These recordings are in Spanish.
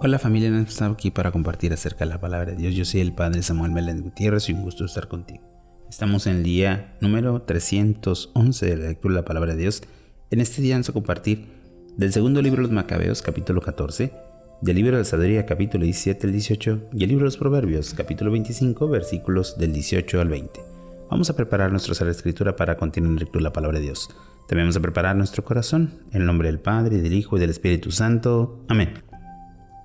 Hola familia, estamos aquí para compartir acerca de la palabra de Dios. Yo soy el Padre Samuel Meléndez Gutiérrez y un gusto estar contigo. Estamos en el día número 311 de la lectura de la palabra de Dios. En este día vamos a compartir del segundo libro de los Macabeos, capítulo 14, del libro de la Sabiduría, capítulo 17 al 18, y el libro de los Proverbios, capítulo 25, versículos del 18 al 20. Vamos a preparar nuestra sala de escritura para continuar la lectura de la palabra de Dios. También vamos a preparar nuestro corazón, en el nombre del Padre, del Hijo y del Espíritu Santo. Amén.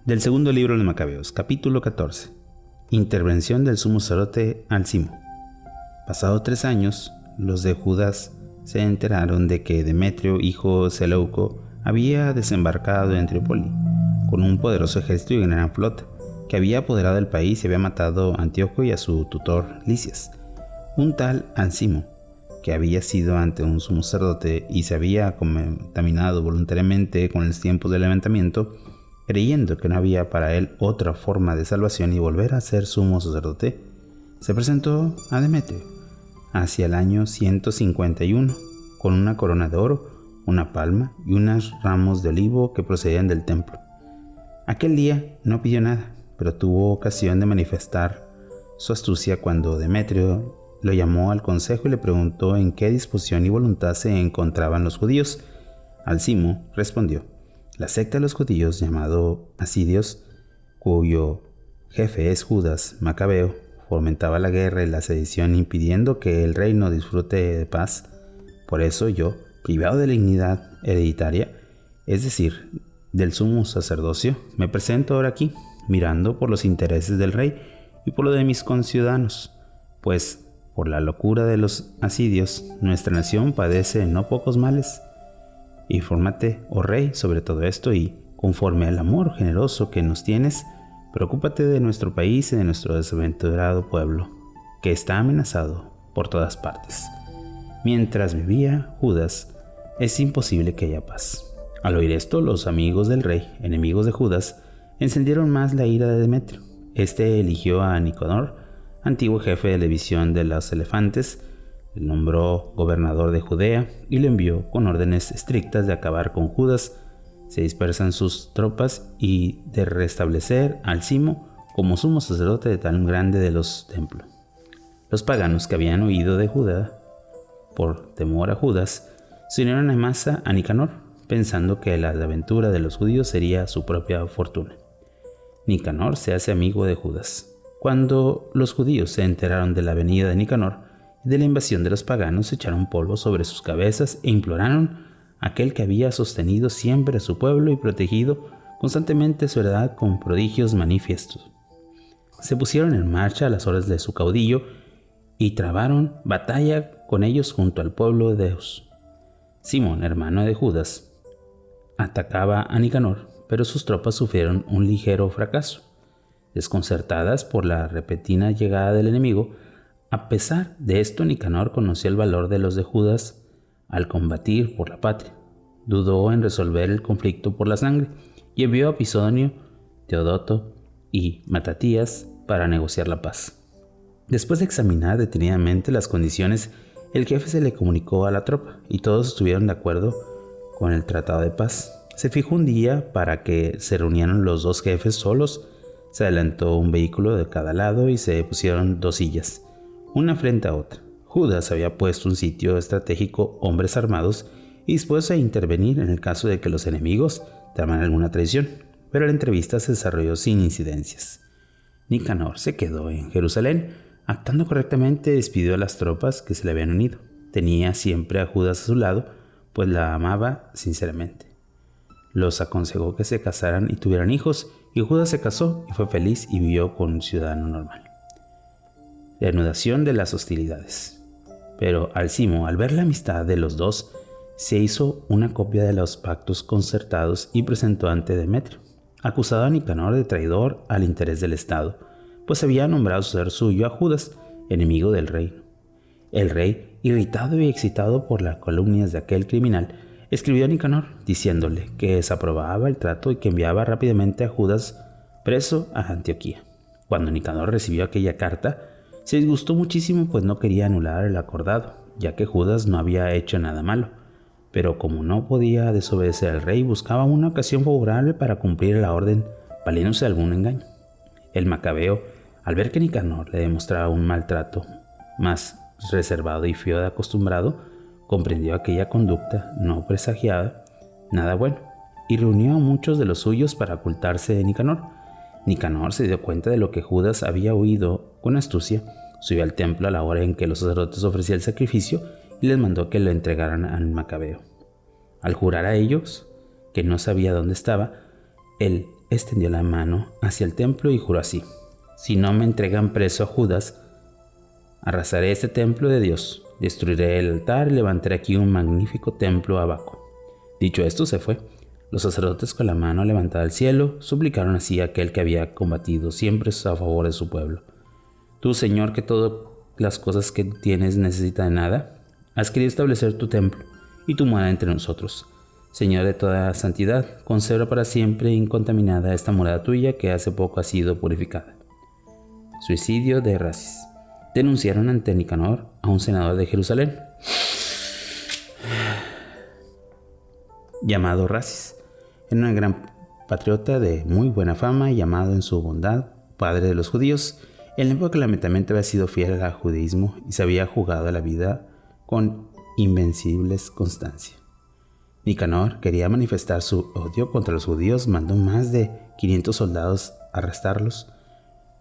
Del segundo libro de los Macabeos, capítulo 14. Intervención del sumo sacerdote Alcimo. Pasados 3 años, los de Judas se enteraron de que Demetrio, hijo de Seleuco, había desembarcado en Trípoli con un poderoso ejército y gran flota, que había apoderado el país y había matado a Antíoco y a su tutor Lisias. Un tal Alcimo, que había sido ante un sumo sacerdote y se había contaminado voluntariamente con los tiempos del levantamiento, creyendo que no había para él otra forma de salvación y volver a ser sumo sacerdote, se presentó a Demetrio hacia el año 151 con una corona de oro, una palma y unos ramos de olivo que procedían del templo. Aquel día no pidió nada, pero tuvo ocasión de manifestar su astucia cuando Demetrio lo llamó al consejo y le preguntó en qué disposición y voluntad se encontraban los judíos. Alcimo respondió: la secta de los judíos, llamado Asidios, cuyo jefe es Judas Macabeo, fomentaba la guerra y la sedición, impidiendo que el reino disfrute de paz. Por eso yo, privado de la dignidad hereditaria, es decir, del sumo sacerdocio, me presento ahora aquí, mirando por los intereses del rey y por lo de mis conciudadanos, pues por la locura de los asidios, nuestra nación padece no pocos males. Infórmate, oh rey, sobre todo esto y, conforme al amor generoso que nos tienes, preocúpate de nuestro país y de nuestro desventurado pueblo, que está amenazado por todas partes. Mientras vivía Judas, es imposible que haya paz. Al oír esto, los amigos del rey, enemigos de Judas, encendieron más la ira de Demetrio. Este eligió a Nicanor, antiguo jefe de la división de los elefantes, le nombró gobernador de Judea y le envió con órdenes estrictas de acabar con Judas. Se dispersan sus tropas y de restablecer a Alcimo como sumo sacerdote de tan grande de los templos. Los paganos que habían huido de Judea por temor a Judas se unieron en masa a Nicanor, pensando que la aventura de los judíos sería su propia fortuna. Nicanor se hace amigo de Judas. Cuando los judíos se enteraron de la venida de Nicanor y de la invasión de los paganos, echaron polvo sobre sus cabezas e imploraron a aquel que había sostenido siempre a su pueblo y protegido constantemente su heredad con prodigios manifiestos. Se pusieron en marcha a las órdenes de su caudillo y trabaron batalla con ellos junto al pueblo de Deus. Simón, hermano de Judas, atacaba a Nicanor, pero sus tropas sufrieron un ligero fracaso. Desconcertadas por la repentina llegada del enemigo, a pesar de esto, Nicanor conoció el valor de los de Judas al combatir por la patria. Dudó en resolver el conflicto por la sangre y envió a Pisonio, Teodoto y Matatías para negociar la paz. Después de examinar detenidamente las condiciones, el jefe se le comunicó a la tropa y todos estuvieron de acuerdo con el tratado de paz. Se fijó un día para que se reunieran los dos jefes solos. Se adelantó un vehículo de cada lado y se pusieron 2 sillas, una frente a otra. Judas había puesto un sitio estratégico, hombres armados y dispuestos a intervenir en el caso de que los enemigos traman alguna traición, pero la entrevista se desarrolló sin incidencias. Nicanor se quedó en Jerusalén. Actuando correctamente, despidió a las tropas que se le habían unido. Tenía siempre a Judas a su lado, pues la amaba sinceramente. Los aconsejó que se casaran y tuvieran hijos, y Judas se casó y fue feliz y vivió con un ciudadano normal. Reanudación de las hostilidades. Pero Alcimo, al ver la amistad de los dos, se hizo una copia de los pactos concertados y presentó ante Demetrio, acusado a Nicanor de traidor al interés del Estado, pues había nombrado ser suyo a Judas, enemigo del reino. El rey, irritado y excitado por las calumnias de aquel criminal, escribió a Nicanor diciéndole que desaprobaba el trato y que enviaba rápidamente a Judas preso a Antioquía. Cuando Nicanor recibió aquella carta, se disgustó muchísimo, pues no quería anular el acordado, ya que Judas no había hecho nada malo. Pero como no podía desobedecer al rey, buscaba una ocasión favorable para cumplir la orden valiéndose de algún engaño. El macabeo, al ver que Nicanor le demostraba un maltrato más reservado y frío de acostumbrado, comprendió aquella conducta no presagiaba nada bueno, y reunió a muchos de los suyos para ocultarse de Nicanor. Nicanor se dio cuenta de lo que Judas había oído con astucia, subió al templo a la hora en que los sacerdotes ofrecían el sacrificio y les mandó que lo entregaran al macabeo. Al jurar a ellos que no sabía dónde estaba, él extendió la mano hacia el templo y juró así: si no me entregan preso a Judas, arrasaré este templo de Dios, destruiré el altar y levantaré aquí un magnífico templo a Baco. Dicho esto, se fue. Los sacerdotes, con la mano levantada al cielo, suplicaron así a aquel que había combatido siempre a favor de su pueblo: tú, Señor, que todas las cosas que tienes necesitan de nada, has querido establecer tu templo y tu morada entre nosotros. Señor de toda santidad, conserva para siempre incontaminada esta morada tuya que hace poco ha sido purificada. Suicidio de Rasis. Denunciaron ante Nicanor a un senador de Jerusalén llamado Rasis. Era un gran patriota de muy buena fama, llamado en su bondad padre de los judíos. En la época lamentablemente había sido fiel al judaísmo y se había jugado la vida con invencibles constancia. Nicanor quería manifestar su odio contra los judíos, mandó más de 500 soldados a arrestarlos,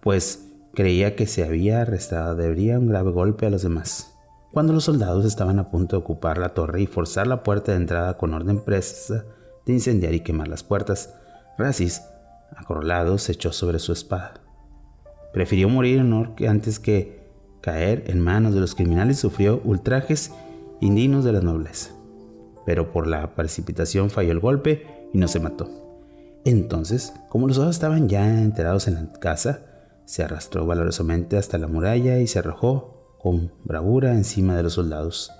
pues creía que si había arrestado daría un grave golpe a los demás. Cuando los soldados estaban a punto de ocupar la torre y forzar la puerta de entrada con orden presa de incendiar y quemar las puertas, Rasis, acorralado, se echó sobre su espada. Prefirió morir antes que caer en manos de los criminales y sufrió ultrajes indignos de la nobleza. Pero por la precipitación falló el golpe y no se mató. Entonces, como los soldados estaban ya enterados en la casa, se arrastró valorosamente hasta la muralla y se arrojó con bravura encima de los soldados.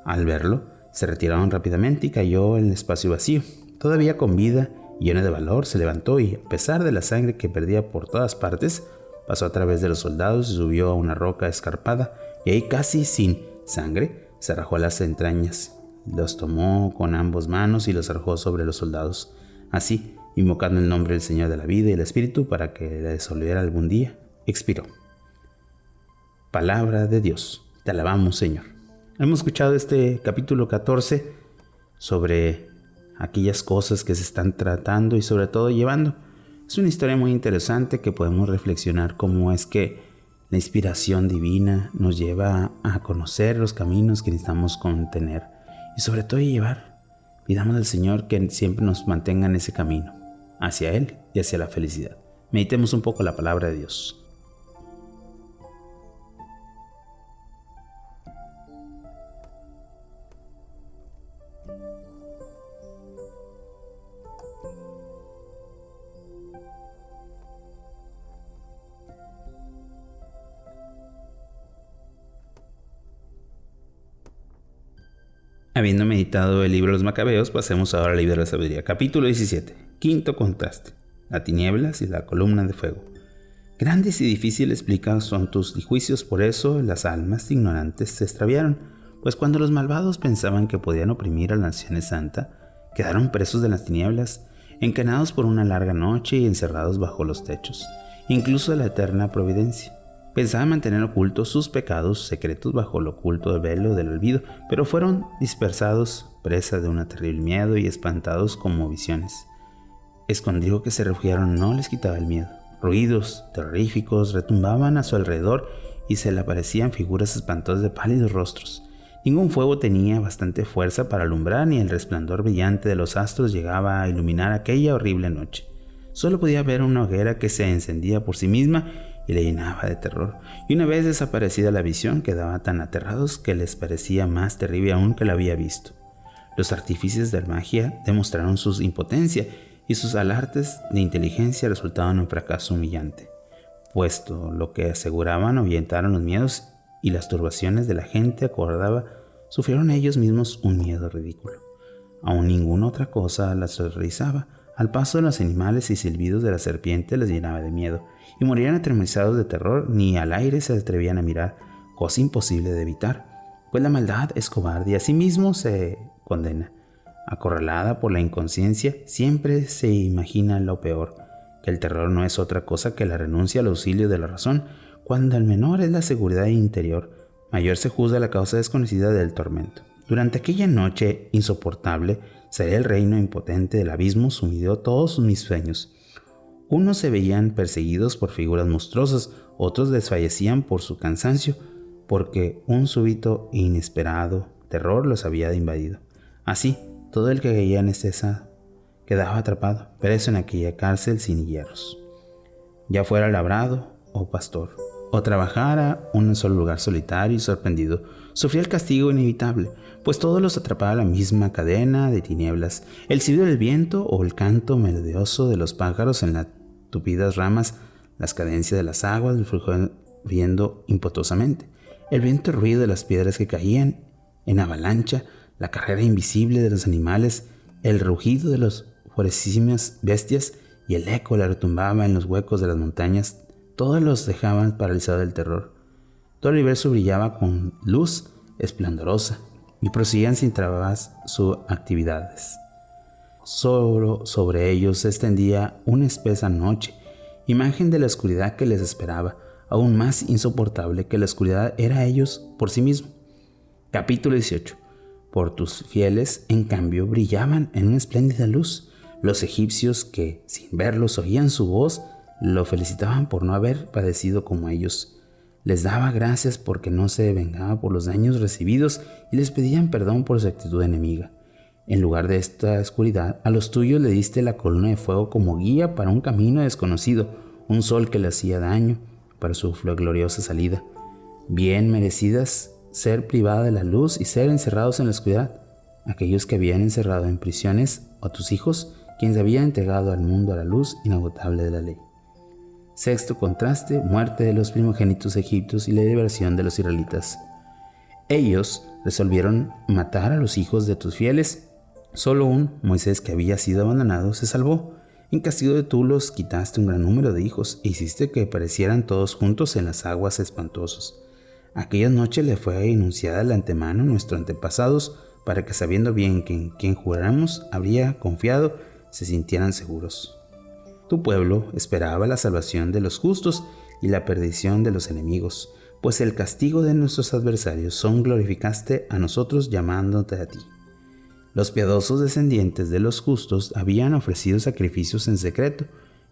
Al verlo, se retiraron rápidamente y cayó en el espacio vacío. Todavía con vida y lleno de valor, se levantó y, a pesar de la sangre que perdía por todas partes, pasó a través de los soldados y subió a una roca escarpada, y ahí, casi sin sangre, se arrojó a las entrañas. Los tomó con ambas manos y los arrojó sobre los soldados. Así, invocando el nombre del Señor de la vida y el Espíritu para que le disolviera algún día, expiró. Palabra de Dios. Te alabamos, Señor. Hemos escuchado este capítulo 14 sobre aquellas cosas que se están tratando y sobre todo llevando. Es una historia muy interesante que podemos reflexionar cómo es que la inspiración divina nos lleva a conocer los caminos que necesitamos contener y sobre todo llevar. Pidamos al Señor que siempre nos mantenga en ese camino, hacia Él y hacia la felicidad. Meditemos un poco la palabra de Dios. Habiendo meditado el libro de los Macabeos, pasemos ahora al libro de la sabiduría. Capítulo 17. Quinto contraste. Las tinieblas y la columna de fuego. Grandes y difíciles explicados son tus juicios, por eso las almas ignorantes se extraviaron, pues cuando los malvados pensaban que podían oprimir a la nación santa, quedaron presos de las tinieblas, encadenados por una larga noche y encerrados bajo los techos, incluso de la eterna providencia. Pensaban mantener ocultos sus pecados secretos bajo el oculto velo del olvido, pero fueron dispersados, presa de un terrible miedo y espantados como visiones. Escondido que se refugiaron no les quitaba el miedo. Ruidos terroríficos retumbaban a su alrededor y se le aparecían figuras espantosas de pálidos rostros. Ningún fuego tenía bastante fuerza para alumbrar, ni el resplandor brillante de los astros llegaba a iluminar aquella horrible noche. Solo podía ver una hoguera que se encendía por sí misma y le llenaba de terror, y una vez desaparecida la visión quedaban tan aterrados que les parecía más terrible aún que la había visto. Los artífices de la magia demostraron su impotencia y sus alardes de inteligencia resultaban un fracaso humillante, puesto lo que aseguraban ahuyentaron los miedos y las turbaciones de la gente acordada, sufrieron ellos mismos un miedo ridículo. Aún ninguna otra cosa las aterrorizaba. Al paso de los animales y silbidos de la serpiente les llenaba de miedo, y morían atemorizados de terror, ni al aire se atrevían a mirar, cosa imposible de evitar, pues la maldad es cobarde y asimismo se condena. Acorralada por la inconsciencia, siempre se imagina lo peor, que el terror no es otra cosa que la renuncia al auxilio de la razón. Cuando el menor es la seguridad interior, mayor se juzga la causa desconocida del tormento. Durante aquella noche insoportable, seré el reino impotente del abismo sumidió todos mis sueños. Unos se veían perseguidos por figuras monstruosas, otros desfallecían por su cansancio, porque un súbito e inesperado terror los había invadido. Así, todo el que caía anestesiado quedaba atrapado, preso en aquella cárcel sin hierros. Ya fuera labrado o pastor, o trabajara en un solo lugar solitario y sorprendido, sufría el castigo inevitable, pues todos los atrapaba la misma cadena de tinieblas, el silbido del viento o el canto melodioso de los pájaros en las tupidas ramas, las cadencias de las aguas del flujo viendo impetuosamente, el viento y ruido de las piedras que caían en avalancha, la carrera invisible de los animales, el rugido de las voraces bestias y el eco le retumbaba en los huecos de las montañas. Todos los dejaban paralizados del terror. Todo el universo brillaba con luz esplendorosa y proseguían sin trabas sus actividades. Solo sobre ellos se extendía una espesa noche, imagen de la oscuridad que les esperaba, aún más insoportable que la oscuridad era ellos por sí mismos. Capítulo 18. Por tus fieles, en cambio, brillaban en una espléndida luz. Los egipcios que, sin verlos, oían su voz, lo felicitaban por no haber padecido como ellos. Les daba gracias porque no se vengaba por los daños recibidos y les pedían perdón por su actitud enemiga. En lugar de esta oscuridad, a los tuyos le diste la columna de fuego como guía para un camino desconocido, un sol que le hacía daño para su gloriosa salida. Bien merecidas ser privada de la luz y ser encerrados en la oscuridad, aquellos que habían encerrado en prisiones a tus hijos, quienes habían entregado al mundo a la luz inagotable de la ley. Sexto contraste, muerte de los primogénitos egipcios y la liberación de los israelitas. Ellos resolvieron matar a los hijos de tus fieles. Solo un Moisés que había sido abandonado se salvó. En castigo de tú los quitaste un gran número de hijos e hiciste que perecieran todos juntos en las aguas espantosas. Aquella noche le fue enunciada de antemano a nuestros antepasados para que, sabiendo bien que en quien juráramos habría confiado, se sintieran seguros. Tu pueblo esperaba la salvación de los justos y la perdición de los enemigos, pues el castigo de nuestros adversarios son glorificaste a nosotros llamándote a ti. Los piadosos descendientes de los justos habían ofrecido sacrificios en secreto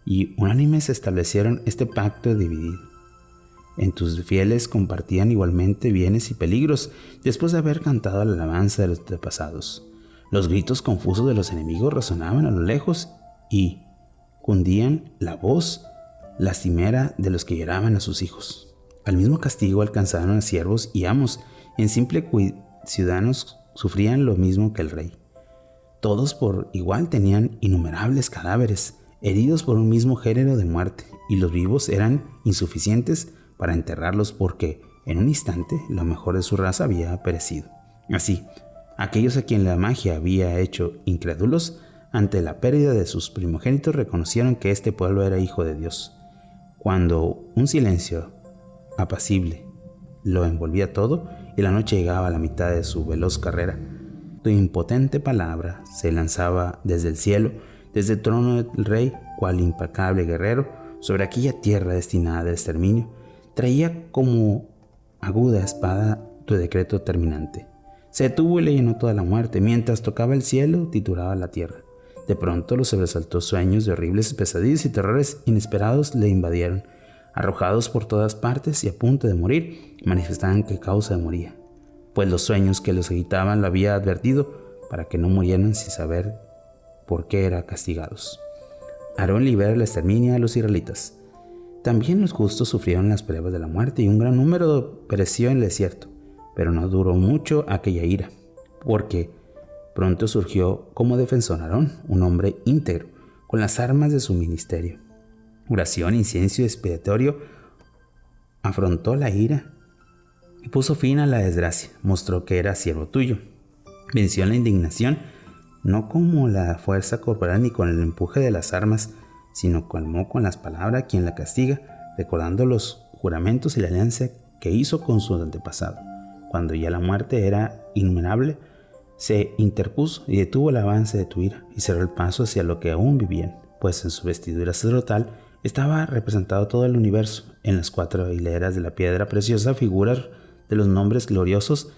y unánimes establecieron este pacto dividido. En tus fieles compartían igualmente bienes y peligros después de haber cantado la alabanza de los antepasados. Los gritos confusos de los enemigos resonaban a lo lejos y cundían la voz lastimera de los que lloraban a sus hijos. Al mismo castigo alcanzaron a siervos y amos, en simple ciudadanos sufrían lo mismo que el rey. Todos por igual tenían innumerables cadáveres, heridos por un mismo género de muerte, y los vivos eran insuficientes para enterrarlos porque en un instante lo mejor de su raza había perecido. Así, aquellos a quien la magia había hecho incrédulos ante la pérdida de sus primogénitos reconocieron que este pueblo era hijo de Dios. Cuando un silencio apacible lo envolvía todo y la noche llegaba a la mitad de su veloz carrera, tu impotente palabra se lanzaba desde el cielo, desde el trono del rey, cual implacable guerrero, sobre aquella tierra destinada al exterminio. Traía como aguda espada tu decreto terminante. Se detuvo y le llenó toda la muerte. Mientras tocaba el cielo, tituraba la tierra. De pronto los sobresaltó sueños de horribles pesadillas y terrores inesperados le invadieron. Arrojados por todas partes y a punto de morir, manifestaban qué causa moría, pues los sueños que los agitaban lo había advertido para que no murieran sin saber por qué eran castigados. Aarón libera el exterminio a los israelitas. También los justos sufrieron las pruebas de la muerte y un gran número pereció en el desierto, pero no duró mucho aquella ira, porque pronto surgió como defensor Aarón, un hombre íntegro, con las armas de su ministerio. Oración, incienso y expiatorio afrontó la ira y puso fin a la desgracia, mostró que era siervo tuyo. Venció la indignación, no como la fuerza corporal ni con el empuje de las armas, sino calmó con las palabras quien la castiga, recordando los juramentos y la alianza que hizo con su antepasado. Cuando ya la muerte era innumerable, se interpuso y detuvo el avance de tu ira y cerró el paso hacia lo que aún vivían, pues en su vestidura sacerdotal estaba representado todo el universo. En las 4 hileras de la piedra preciosa figuras de los nombres gloriosos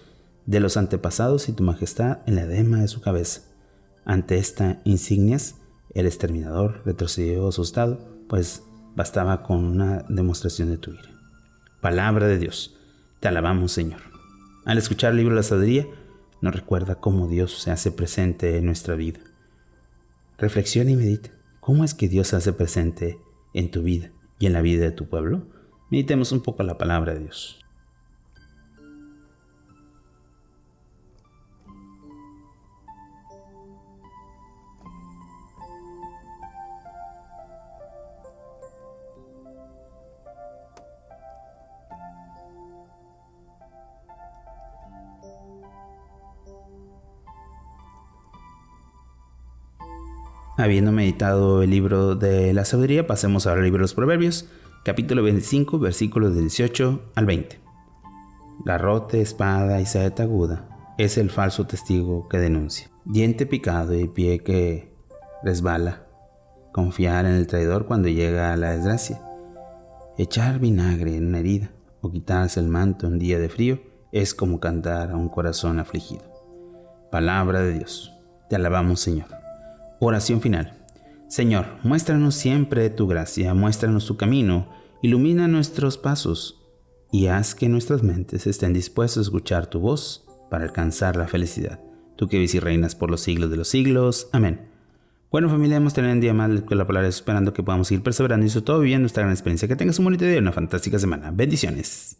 de los antepasados y tu majestad en la edema de su cabeza. Ante estas insignias, el exterminador retrocedió asustado, pues bastaba con una demostración de tu ira. Palabra de Dios. Te alabamos, Señor. Al escuchar el libro de la sabiduría, nos recuerda cómo Dios se hace presente en nuestra vida. Reflexiona y medita. ¿Cómo es que Dios se hace presente en tu vida y en la vida de tu pueblo? Meditemos un poco la palabra de Dios. Habiendo meditado el libro de la sabiduría, pasemos ahora al libro de los Proverbios, capítulo 25, versículos del 18 al 20. Garrote, espada y saeta aguda es el falso testigo que denuncia. Diente picado y pie que resbala. Confiar en el traidor cuando llega a la desgracia. Echar vinagre en una herida o quitarse el manto en día de frío es como cantar a un corazón afligido. Palabra de Dios. Te alabamos, Señor. Oración final. Señor, muéstranos siempre tu gracia, muéstranos tu camino, ilumina nuestros pasos y haz que nuestras mentes estén dispuestas a escuchar tu voz para alcanzar la felicidad. Tú que vives y reinas por los siglos de los siglos. Amén. Bueno, familia, hemos tenido un día más de la palabra, esperando que podamos seguir perseverando y sobre todo viviendo esta gran experiencia. Que tengas un bonito día y una fantástica semana. Bendiciones.